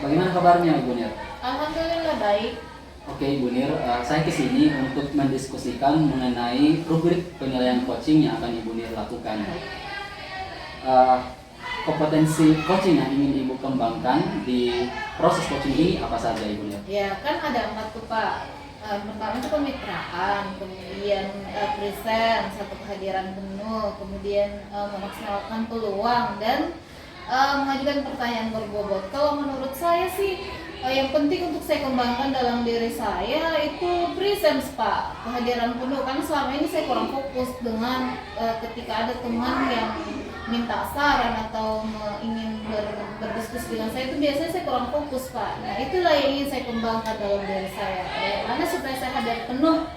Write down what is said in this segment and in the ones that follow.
Bagaimana kabarnya Ibu Nir? Alhamdulillah baik. Oke Ibu Nir, saya kesini untuk mendiskusikan mengenai rubrik penilaian coaching yang akan Ibu Nir lakukan. Eh, Kompetensi coaching yang ingin Ibu kembangkan di proses coaching ini apa saja Ibu Nir? Ya kan ada 4 tuh Pak. Pertama itu kemitraan, kemudian present, satu kehadiran penuh, kemudian memaksimalkan peluang dan mengajukan pertanyaan berbobot. Kalau menurut saya sih yang penting untuk saya kembangkan dalam diri saya itu presence Pak, kehadiran penuh. Karena selama ini saya kurang fokus dengan ketika ada teman yang minta saran atau ingin berdiskusi dengan saya, itu biasanya saya kurang fokus Pak. Nah itulah yang ingin saya kembangkan dalam diri saya. Karena supaya saya hadir penuh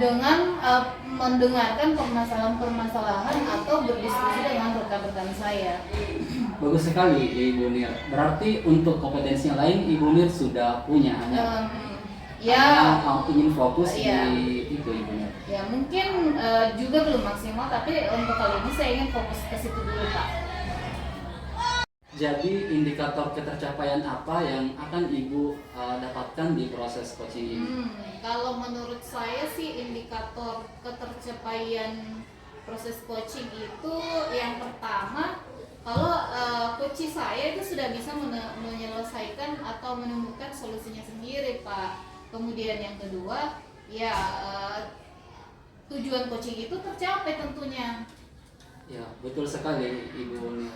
dengan mendengarkan permasalahan-permasalahan atau berdiskusi dengan rekan-rekan saya. Bagus sekali Ibu Nir. Berarti untuk kompetensi yang lain Ibu Nir sudah punya, hanya ingin fokus di itu Ibu Nir. Ya mungkin juga belum maksimal, tapi untuk kali ini saya ingin fokus ke situ dulu Pak. Jadi indikator ketercapaian apa yang akan Ibu dapatkan di proses coaching ini? Kalau menurut saya sih indikator ketercapaian proses coaching itu yang pertama, kalau coach saya itu sudah bisa menyelesaikan atau menemukan solusinya sendiri Pak. Kemudian yang kedua, ya tujuan coaching itu tercapai tentunya. Ya, betul sekali Ibu Nir.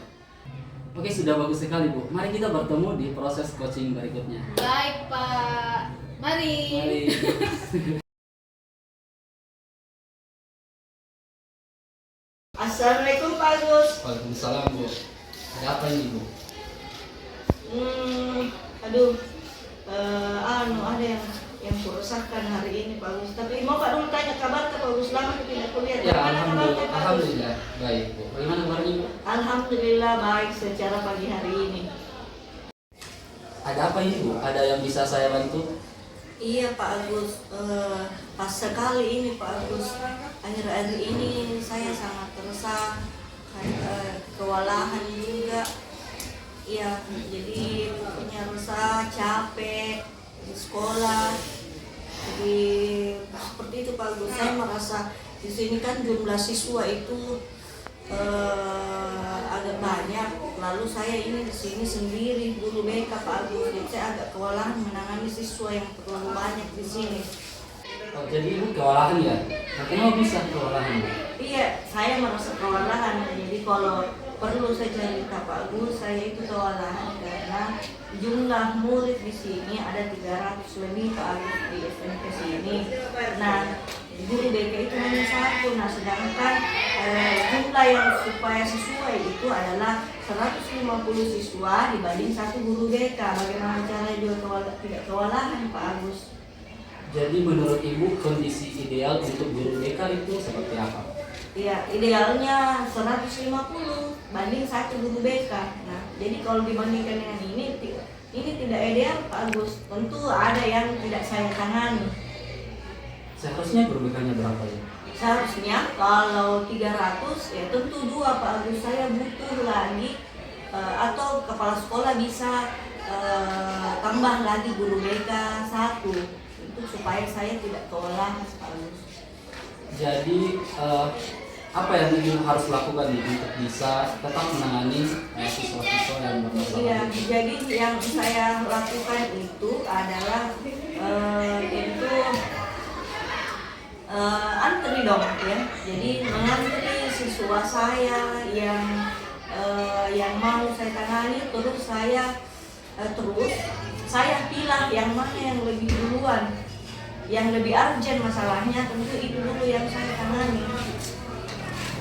Oke, sudah bagus sekali Bu. Mari kita bertemu di proses coaching berikutnya. Baik Pak, mari. Assalamualaikum Pak Agus. Waalaikumsalam Bu. Ada apa ini Bu? Ada yang kuresahkan hari ini Pak Agus. Tapi mau Pak dulu tanya kabar Pak Agus, lama tidak kulihat. Ya, Bagaimana kabarnya, Pak Agus? alhamdulillah baik Bu. Bagaimana kabarnya Bu? Alhamdulillah baik secara pagi hari ini. Ada apa ini Bu? Ada yang bisa saya bantu? Iya Pak Agus, pas sekali ini Pak Agus, akhir-akhir ini saya sangat resah, kewalahan juga. Ya, jadi punya resah, capek di sekolah. Jadi seperti itu Pak Agus, saya merasa di sini kan jumlah siswa itu agak banyak. Lalu saya ini di sini sendiri guru BK Pak Agus, jadi saya agak kewalahan menangani siswa yang terlalu banyak di sini. Oh, jadi Ibu kewalahan ya? Nah, kenapa bisa kewalahan Bu? Iya, saya merasa kewalahan. Jadi kalau perlu saya cerita Pak Agus, saya itu kewalahan karena jumlah murid di sini ada 300 lebih Pak Agus di SMP sini. Nah, guru BK itu hanya satu. Nah, sedangkan jumlah yang supaya sesuai itu adalah 150 siswa dibanding satu guru BK. Bagaimana cara dia tidak kewalahan Pak Agus? Jadi menurut Ibu kondisi ideal untuk guru BK itu seperti apa? Ya, idealnya 150 banding satu guru BK. Nah, jadi kalau dibandingkan dengan ini tidak ideal Pak Agus. Tentu ada yang tidak saya tangani. Seharusnya guru BK-nya berapa ya? Seharusnya kalau 300 ya tentu 2 Pak Agus. Saya butuh lagi atau kepala sekolah bisa tambah lagi guru BK 1. Itu supaya saya tidak kewalahan Pak Agus. Jadi apa yang Ibu harus lakukan nih untuk bisa tetap menangani siswa-siswa yang bermasalah? Iya, jadi yang saya lakukan itu adalah antri dong ya. Jadi mengantri siswa saya yang mau saya tangani, terus saya pilih yang mana yang lebih duluan, yang lebih urgent masalahnya, tentu itu dulu yang saya tangani.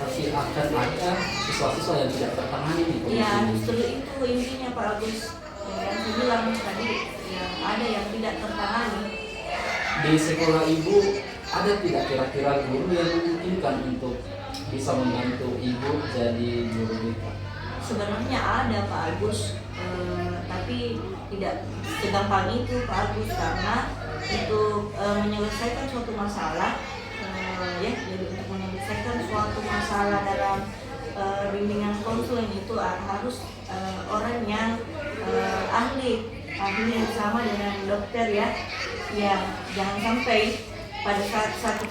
Tapi akan ada siswa-siswa yang tidak tertangani nih. Ya, justru itu intinya Pak Agus. Yang saya bilang tadi, yang ada yang tidak tertangani. Di sekolah Ibu ada tidak kira-kira guru yang memungkinkan untuk bisa membantu Ibu jadi guru BK? Sebenarnya ada Pak Agus, tapi tidak segampang itu Pak Agus, karena untuk menyelesaikan suatu masalah, jadi untuk menyelesaikan suatu masalah dalam bimbingan konseling itu harus orang yang ahli ahli yang sama dengan dokter ya. Ya, jangan sampai pada saat sakit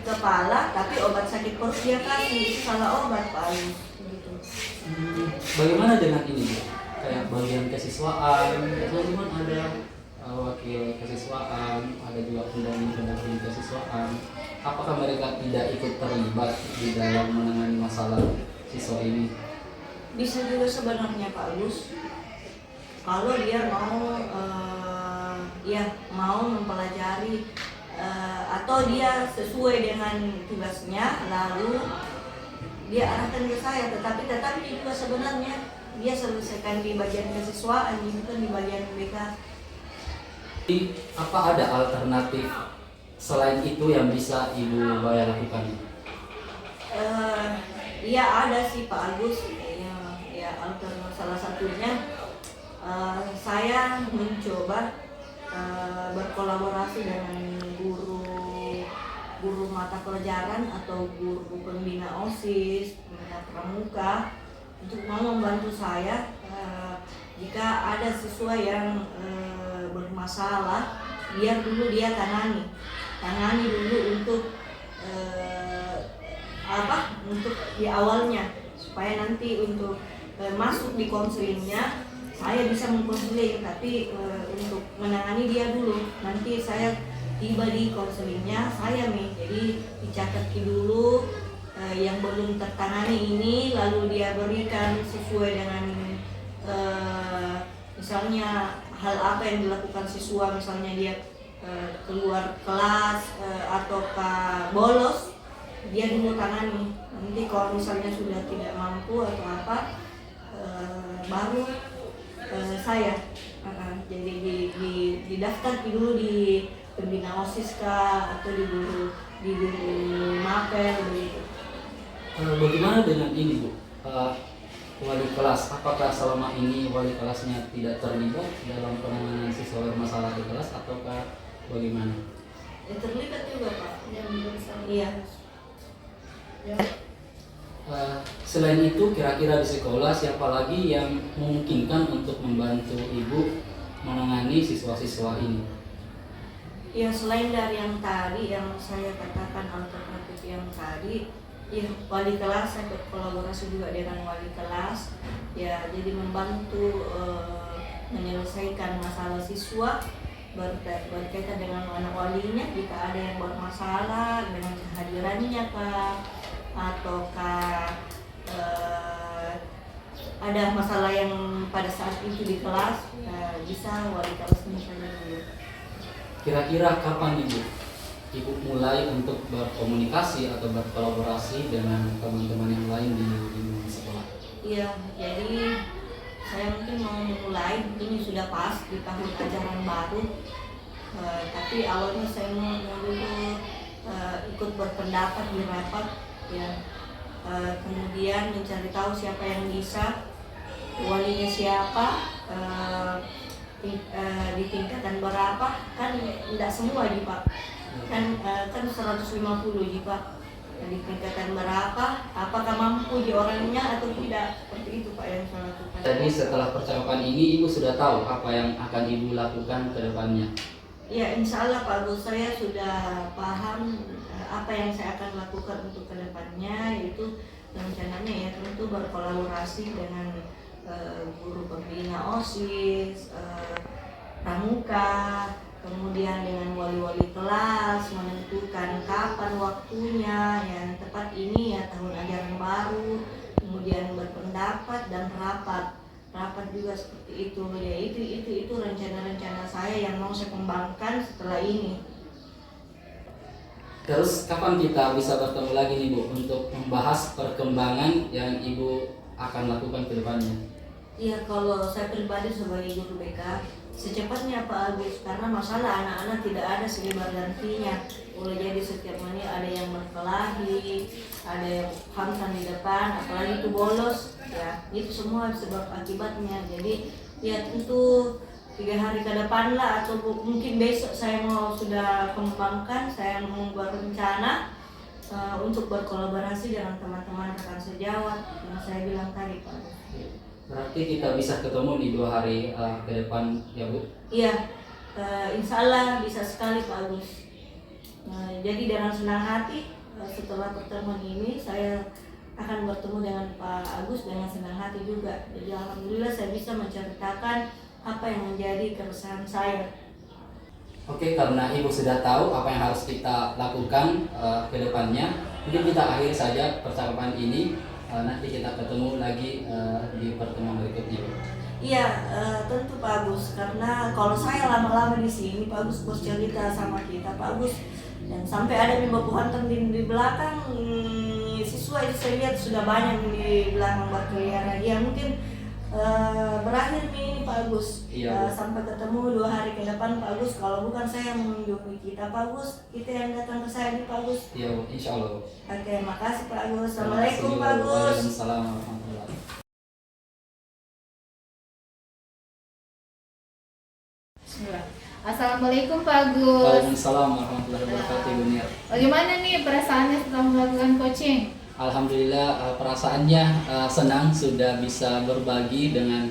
kepala tapi obat sakit perut dia kasih, itu salah obat Pak Ali. Gitu. Bagaimana dengan ini Bu? Kayak bagian kesiswaan, itu kan ada wakil kesiswaan, ada juga pendamping kesiswaan. Apakah mereka tidak ikut terlibat di dalam menangani masalah siswa ini? Bisa juga sebenarnya Pak Agus, kalau dia mau mempelajari atau dia sesuai dengan tugasnya, lalu dia arahkan ke saya. Tetapi juga sebenarnya dia selesaikan di bagian kesiswaan, bukan di bagian BK. Apa ada alternatif selain itu yang bisa Ibu Baya lakukan? Iya ada sih Pak Agus. Ya alternatif salah satunya saya mencoba berkolaborasi dengan guru mata pelajaran atau guru pembina OSIS, pembina pramuka untuk mau membantu saya jika ada siswa yang bermasalah, biar dulu dia tangani dulu untuk untuk di awalnya, supaya nanti untuk masuk di konselingnya saya bisa mengkonseling, tapi untuk menangani dia dulu, nanti saya tiba di konselingnya saya jadi dicatat dulu yang belum tertangani ini, lalu dia berikan sesuai dengan misalnya hal apa yang dilakukan siswa, misalnya dia keluar kelas ataukah bolos, dia dulu tangani. Nanti kalau misalnya sudah tidak mampu atau apa, baru saya jadi didaftar dulu di pembina OSIS kah, atau di guru mapel begitu. Bagaimana dengan ini Bu? Wali kelas, apakah selama ini wali kelasnya tidak terlibat dalam penanganan siswa bermasalah di kelas ataukah bagaimana? Ya terlibat juga Pak. Iya. Ya. Selain itu kira-kira di sekolah siapa lagi yang memungkinkan untuk membantu Ibu menangani siswa-siswa ini? Ya selain dari yang tadi yang saya katakan alternatif yang tadi, ya wali kelas, saya berkolaborasi juga dengan wali kelas, ya jadi membantu menyelesaikan masalah siswa berkaitan dengan anak walinya. Jika ada yang bermasalah dengan kehadirannya kah, ataukah ada masalah yang pada saat itu di kelas, bisa wali kelas misalnya dulu. Kira-kira kapan Ibu mulai untuk berkomunikasi atau berkolaborasi dengan teman-teman yang lain di lingkungan sekolah? Iya, jadi saya mungkin mau memulai, ini sudah pas di tahun ajaran baru, tapi awalnya saya mau dulu ikut berpendapat di rapat, ya, kemudian mencari tahu siapa yang bisa, walinya siapa, di tingkatan berapa, kan tidak semua Pak, kan 150 Pak, di tingkatan berapa, apakah mampu orangnya atau tidak, seperti itu Pak yang saya lakukan. Jadi setelah percakapan ini Ibu sudah tahu apa yang akan Ibu lakukan ke depannya? Ya insya Allah Pak Gus, saya sudah paham apa yang saya akan lakukan untuk ke depannya, yaitu rencananya ya tentu berkolaborasi dengan guru pembina OSIS, pramuka, kemudian dengan wali-wali kelas, menentukan kapan waktunya yang tepat ini ya tahun ajaran baru, kemudian berpendapat dan rapat juga seperti itu ya. Itu rencana-rencana saya yang mau saya kembangkan setelah ini. Terus kapan kita bisa bertemu lagi nih Bu untuk membahas perkembangan yang Ibu akan lakukan ke depannya? Iya, kalau saya pribadi sebagai guru BK, secepatnya Pak Agus, karena masalah anak-anak tidak ada selebar gantinya. Boleh jadi setiap menit ada yang berkelahi, ada yang hamsan di depan, apalagi itu bolos, ya itu semua sebab akibatnya. Jadi ya tentu 3 hari ke depan lah, atau mungkin besok saya mau sudah kembangkan, saya mau membuat rencana untuk berkolaborasi dengan teman-teman rekan sejawat yang saya bilang tadi Pak. Berarti kita bisa ketemu nih 2 hari ke depan ya Bu? Iya, insya Allah bisa sekali Pak Agus. Nah, jadi dengan senang hati setelah pertemuan ini saya akan bertemu dengan Pak Agus dengan senang hati juga. Jadi alhamdulillah saya bisa menceritakan apa yang menjadi keresahan saya. Oke, karena Ibu sudah tahu apa yang harus kita lakukan ke depannya, mungkin kita akhiri saja percakapan ini. Nanti kita ketemu lagi di pertemuan berikutnya. Iya, tentu Pak Agus. Karena kalau saya lama-lama di sini, Pak Agus bos cerita sama kita, Pak Agus. Dan sampai ada mimpi hantam di belakang, siswa itu saya lihat sudah banyak di belakang berkeliaran. Ya mungkin berakhir nih Pak Agus. Iya. Sampai ketemu 2 hari ke depan Pak Agus. Kalau bukan saya yang mengunjungi kita Pak Agus, kita yang datang ke saya nih Pak Agus. Iya, insya Allah. Oke, makasih Pak Agus. Assalamualaikum Pak Agus. Waalaikumsalam warahmatullahi. Bismillah. Assalamualaikum Pak Agus. Waalaikumsalam warahmatullahi wabarakatuh, Ibu Nir. Bagaimana nih perasaannya setelah melakukan coaching? Alhamdulillah perasaannya senang sudah bisa berbagi dengan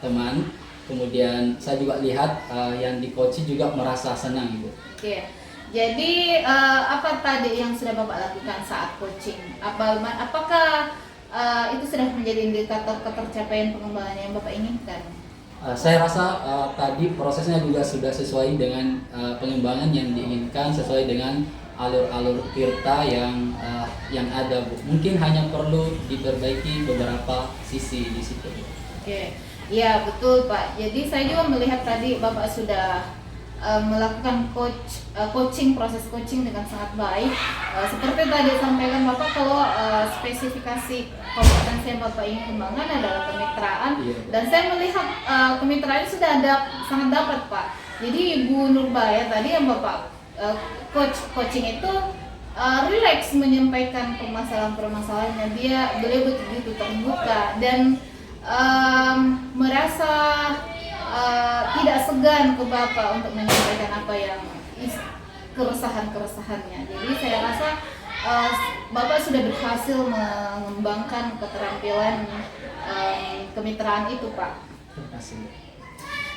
teman. Kemudian saya juga lihat yang di coaching juga merasa senang, Ibu. Oke. Jadi apa tadi yang sudah Bapak lakukan saat coaching? Apakah itu sudah menjadi indikator ketercapaian pengembangan yang Bapak inginkan? Saya rasa tadi prosesnya juga sudah sesuai dengan pengembangan yang diinginkan, sesuai dengan alur-alur tirta yang ada, Bu. Mungkin hanya perlu diperbaiki beberapa sisi di situ. Oke, ya betul Pak. Jadi saya juga melihat tadi Bapak sudah melakukan coaching, proses coaching dengan sangat baik. Seperti tadi sampaikan Bapak, kalau spesifikasi kompetensi yang Bapak ingin kembangkan adalah kemitraan. Iya. Dan saya melihat kemitraan ini sudah sangat dapat Pak. Jadi Ibu Nurbaya tadi yang Bapak coaching itu relax menyampaikan permasalahan-permasalahannya. Beliau begitu terbuka dan merasa tidak segan ke Bapak untuk menyampaikan apa yang keresahan-keresahannya. Jadi saya rasa Bapak sudah berhasil mengembangkan keterampilan kemitraan itu Pak. Terima kasih.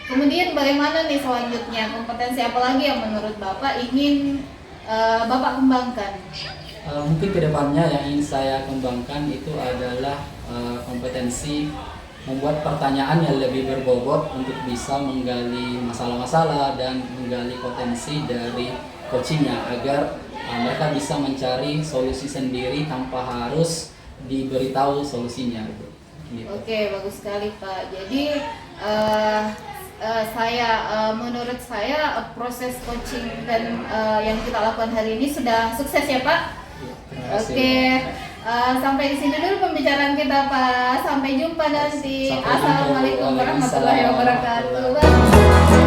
Kemudian bagaimana nih selanjutnya, kompetensi apa lagi yang menurut Bapak ingin Bapak kembangkan? Mungkin kedepannya yang ingin saya kembangkan itu adalah kompetensi membuat pertanyaan yang lebih berbobot untuk bisa menggali masalah-masalah dan menggali potensi dari coachingnya agar mereka bisa mencari solusi sendiri tanpa harus diberitahu solusinya. Gitu. Oke, bagus sekali Pak. Jadi menurut saya proses coaching dan yang kita lakukan hari ini sudah sukses ya Pak. Terima kasih. Oke, sampai di sini dulu pembicaraan kita Pak. Sampai jumpa nanti. Sampai jumpa, Bu. Assalamualaikum warahmatullahi Waalaikumsalam. wabarakatuh.